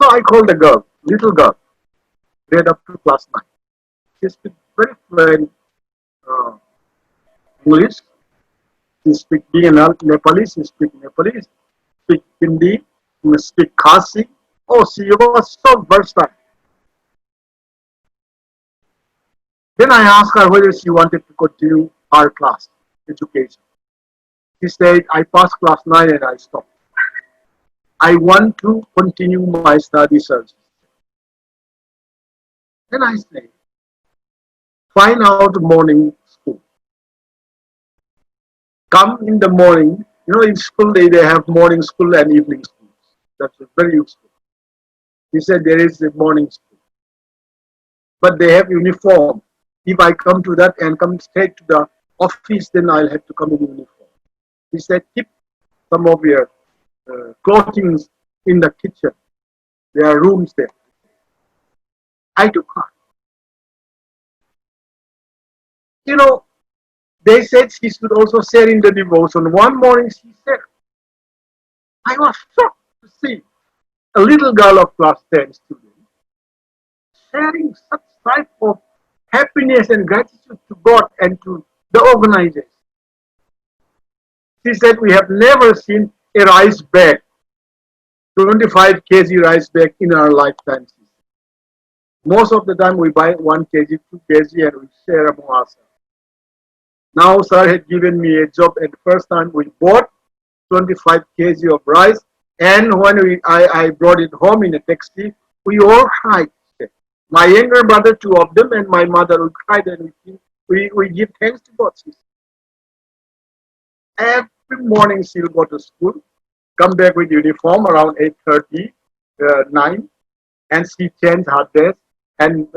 So I called the girl, little girl, grade up to class 9. She speaks very fluent English. She speaks Nepali, she speaks Nepali, speak Hindi, speak Khasi. Oh, she was so versatile. Then I asked her whether she wanted to continue her class education. She said, I passed class 9 and I stopped. I want to continue my studies. Then I said, find out morning school. Come in the morning. In school they have morning school and evening schools. That's very useful. He said there is a morning school. But they have uniform. If I come to that and come straight to the office, then I'll have to come in uniform. He said, keep some of your clothing in the kitchen. There are rooms there. I took her. They said she should also share in the devotion. One morning she said, I was shocked to see a little girl of class 10 student, sharing such type of happiness and gratitude to God and to the organizers. She said, we have never seen a rice bag, 25 kg rice bag in our lifetime. Most of the time we buy 1 kg, 2 kg and we share among ourselves. Now sir had given me a job, and the first time we bought 25 kg of rice, and when I brought it home in a taxi, we all cried. My younger brother, 2 of them, and my mother, we cried, and we give thanks to God. Every morning she'll go to school, come back with uniform around 8:30, 9, and she change her dress and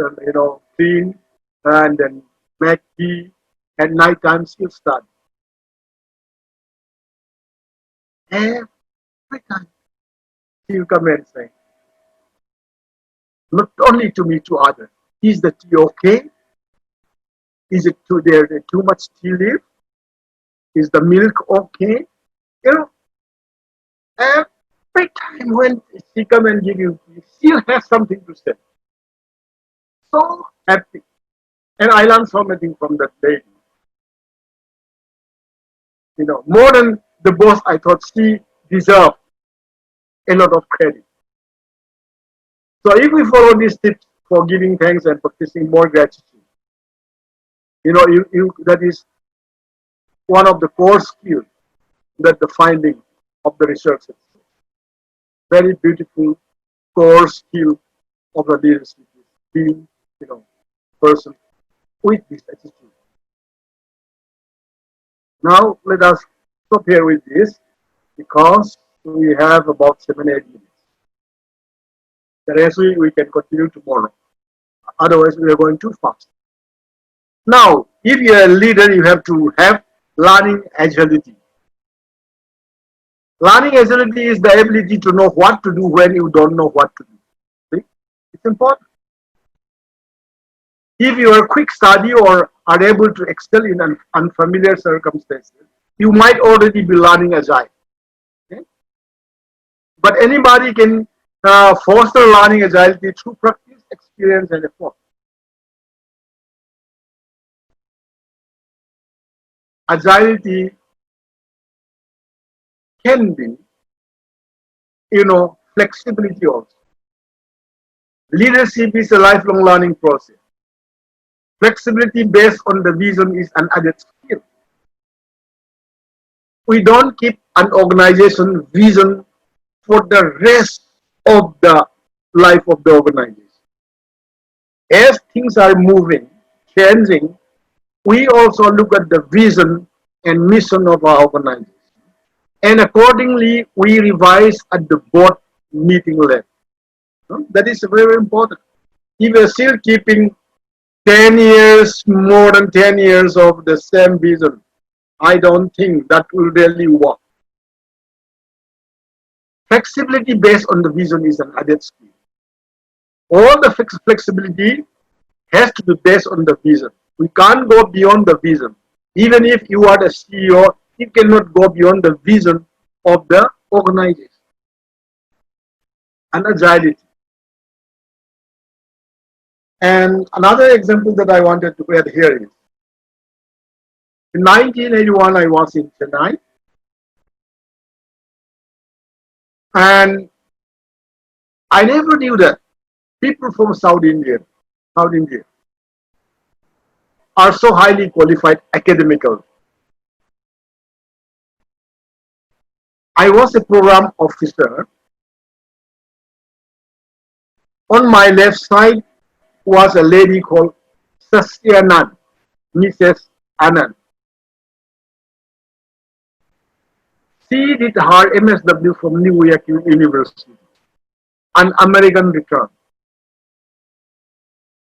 clean and then make tea. At night time she'll study. Every time she'll come and say, not only to me, to others, is the tea okay? Is it too much tea leaf? Is the milk okay? You know, every time when she come and give you tea, she'll have something to say. So happy. And I learned something from that lady. More than the boss, I thought she deserved a lot of credit. So if we follow these tips for giving thanks and practicing more gratitude, that is one of the core skills that the finding of the research is. Very beautiful core skill of the leadership is being, person with this attitude. Now let us stop here with this, because we have about 7-8 minutes. The rest we can continue tomorrow. Otherwise, we are going too fast. Now, if you are a leader, you have to have learning agility. Learning agility is the ability to know what to do when you don't know what to do. See? It's important. If you are quick study or are able to excel in unfamiliar circumstances, you might already be learning agile. Okay? But anybody can foster learning agility through practice, experience, and effort. Agility can be, flexibility also. Leadership is a lifelong learning process. Flexibility based on the vision is an added skill. We don't keep an organization vision for the rest of the life of the organization. As things are moving, changing, we also look at the vision and mission of our organization. And accordingly, we revise at the board meeting level. That is very important. If we are still keeping 10 years, more than 10 years of the same vision, I don't think that will really work. Flexibility based on the vision is an added skill. All the flexibility has to be based on the vision. We can't go beyond the vision. Even if you are the CEO, you cannot go beyond the vision of the organization. And agility. And another example that I wanted to add here is, in 1981, I was in Chennai, and I never knew that people from South India are so highly qualified academically. I was a program officer. On my left side was a lady called Sasyanand, Mrs. Anand. She did her MSW from New York University, an American return.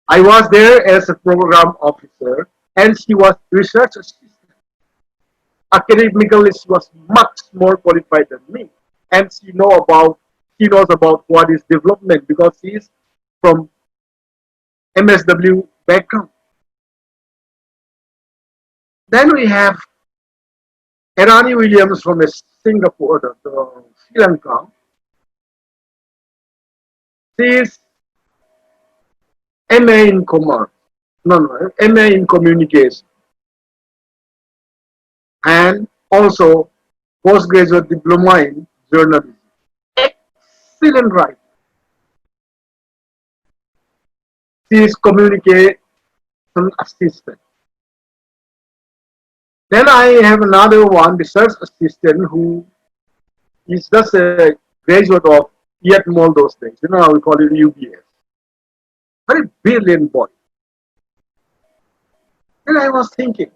I was there as a program officer, and she was research assistant. Academically, she was much more qualified than me, and she knows about what is development, because she is from MSW background. Then we have Erani Williams from Singapore, Sri Lanka. She is MA in commerce, no, MA in communication, and also postgraduate diploma in journalism. Excellent writer. She is communication assistant. Then I have another one, research assistant, who is just a graduate of yet more those days. You know how we call it UBS. Very brilliant boy. Then I was thinking,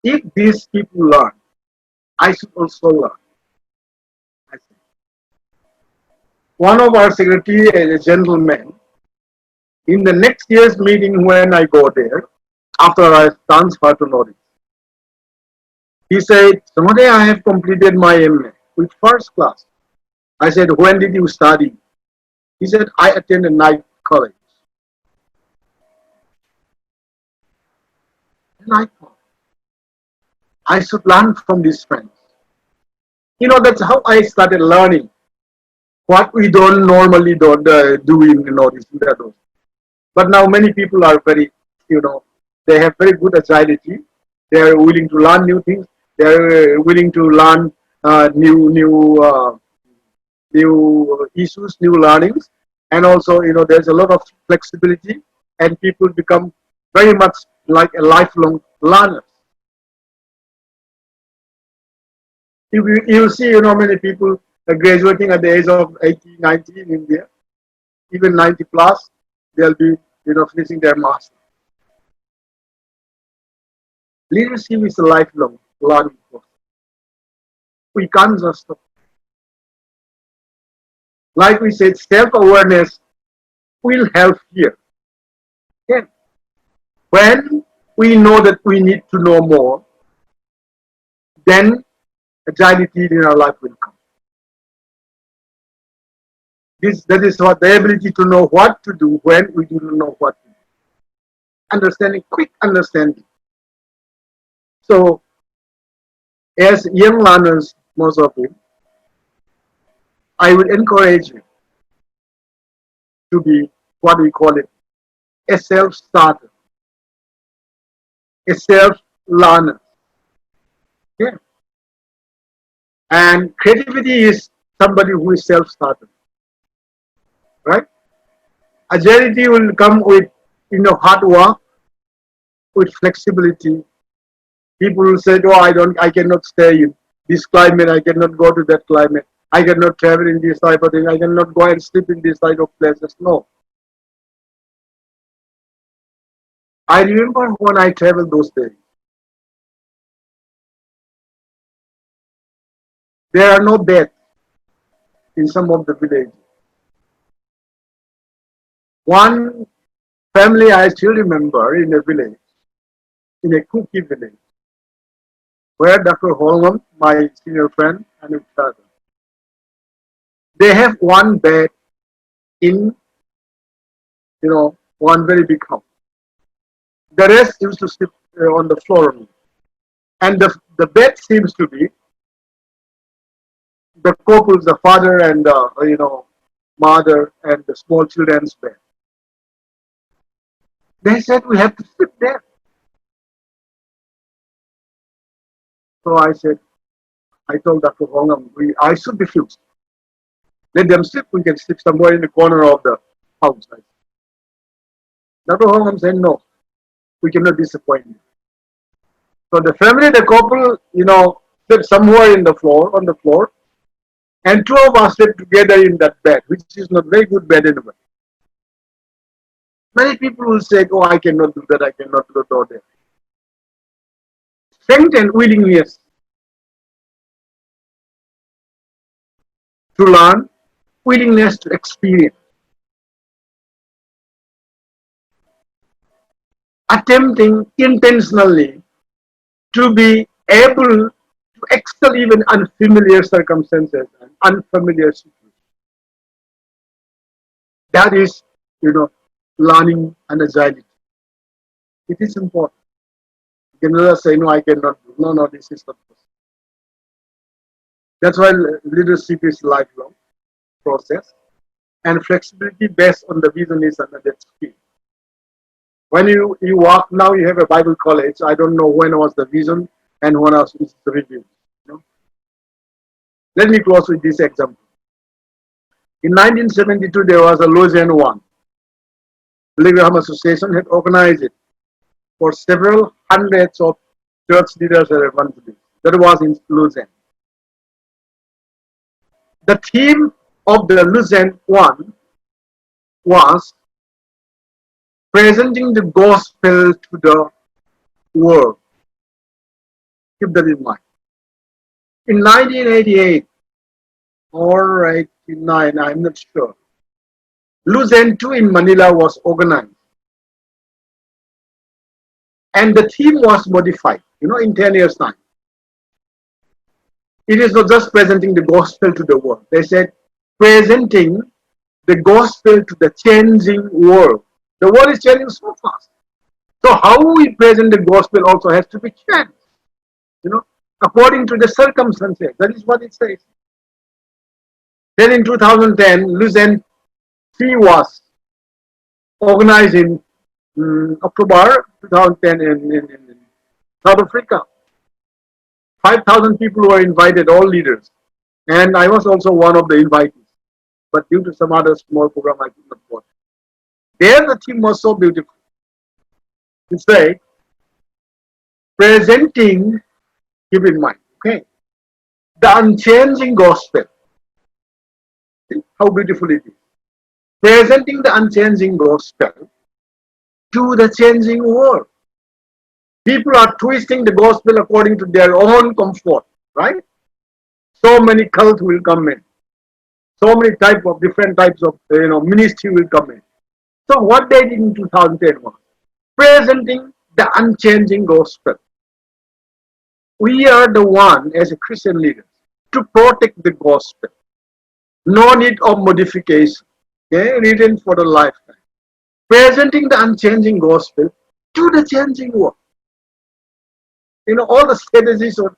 if these people learn, I should also learn. I said, one of our secretary, a gentleman, in the next year's meeting when I go there, after I transfer to Norwich, he said, Songate, I have completed my MA with first class. I said, when did you study? He said, I attended night college. And I thought, I should learn from these friends. You know, that's how I started learning what we don't normally do in the Northeast. But now many people are very, they have very good agility. They are willing to learn new things. They are willing to learn new issues, new learnings, and also there's a lot of flexibility, and people become very much like a lifelong learner. You see, many people are graduating at the age of 80, 90 in India, even 90 plus, they'll be, finishing their master. Leadership is a lifelong learning process. We can't just stop. Like we said, self-awareness will help here. Okay. When we know that we need to know more, then agility in our life will come. That is what the ability to know what to do when we do not know what to do. Understanding, quick understanding. So, as young learners, most of you, I would encourage you to be what we call it, a self-starter, a self-learner. Yeah. And creativity is somebody who is self-starter, right? Agility will come with hard work, with flexibility. People will say, "Oh, I cannot stay in this climate. I cannot go to that climate. I cannot travel in this type of thing. I cannot go and sleep in this type of places." No. I remember when I traveled those days, there are no beds in some of the villages. One family I still remember in a village, in a cookie village, where Dr. Holman, my senior friend, and his father, they have one bed in, one very big house. The rest used to sleep on the floor only. And the bed seems to be the couples, the father and the, mother and the small children's bed. They said we have to sleep there. So I told Dr. Hongam, I should refuse. Let them sleep. We can sleep somewhere in the corner of the house. Dr. Hongam said, no, we cannot disappoint you. So the family, the couple, slept somewhere on the floor, and two of us slept together in that bed, which is not very good bed anyway. Many people will say, oh, I cannot do that, I cannot go there. Strength and willingness to learn, willingness to experience. Attempting intentionally to be able to excel even unfamiliar circumstances and unfamiliar situations. That is, learning and agility. It is important. You cannot say, no, I cannot do. No, this is not possible. That's why leadership is lifelong. process, and flexibility based on the vision is another skill. When you walk now, you have a Bible college. I don't know when was the vision and when was the review. You know? Let me close with this example. In 1972, there was a Lausanne One. Telegram Association had organized it for several hundreds of church leaders and evangelists. That was in Lausanne. The theme of the Lausanne One was presenting the gospel to the world. Keep that in mind. In 1988 or 89, I'm not sure, Lausanne 2 in Manila was organized. And the theme was modified, in 10 years' time. It is not just presenting the gospel to the world. They said, presenting the gospel to the changing world. The world is changing so fast. So how we present the gospel also has to be changed, according to the circumstances. That is what it says. Then in 2010, Lausanne 3 was organized in October 2010 in South Africa. 5,000 people were invited, all leaders. And I was also one of the invitees. But due to some other small program, I could not go. There the theme was so beautiful. It's like presenting, keep in mind, okay, the unchanging gospel. See how beautiful it is. Presenting the unchanging gospel to the changing world. People are twisting the gospel according to their own comfort, right? So many cults will come in. So many different types of ministry will come in. So what they did in 2010 was presenting the unchanging gospel. We are the one as a Christian leader to protect the gospel. No need of modification. Okay, written for the lifetime. Presenting the unchanging gospel to the changing world. All the strategies are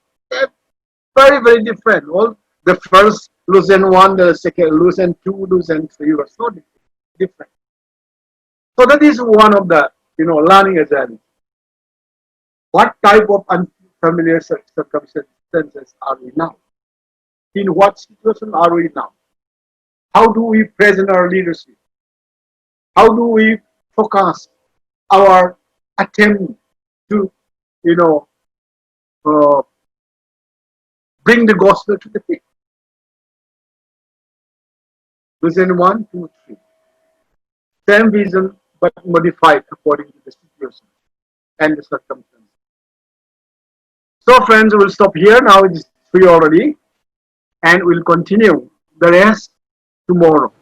very, very different. All the first Lausanne 1, the second Lausanne 2, Lausanne 3 were so different. So that is one of the learning agenda. What type of unfamiliar circumstances are we now? In what situation are we now? How do we present our leadership? How do we focus our attempt to bring the gospel to the people? Vision 1, 2, 3. Same vision but modified according to the situation and the circumstances. So friends, we'll stop here. Now it is 3 already, and we'll continue the rest tomorrow.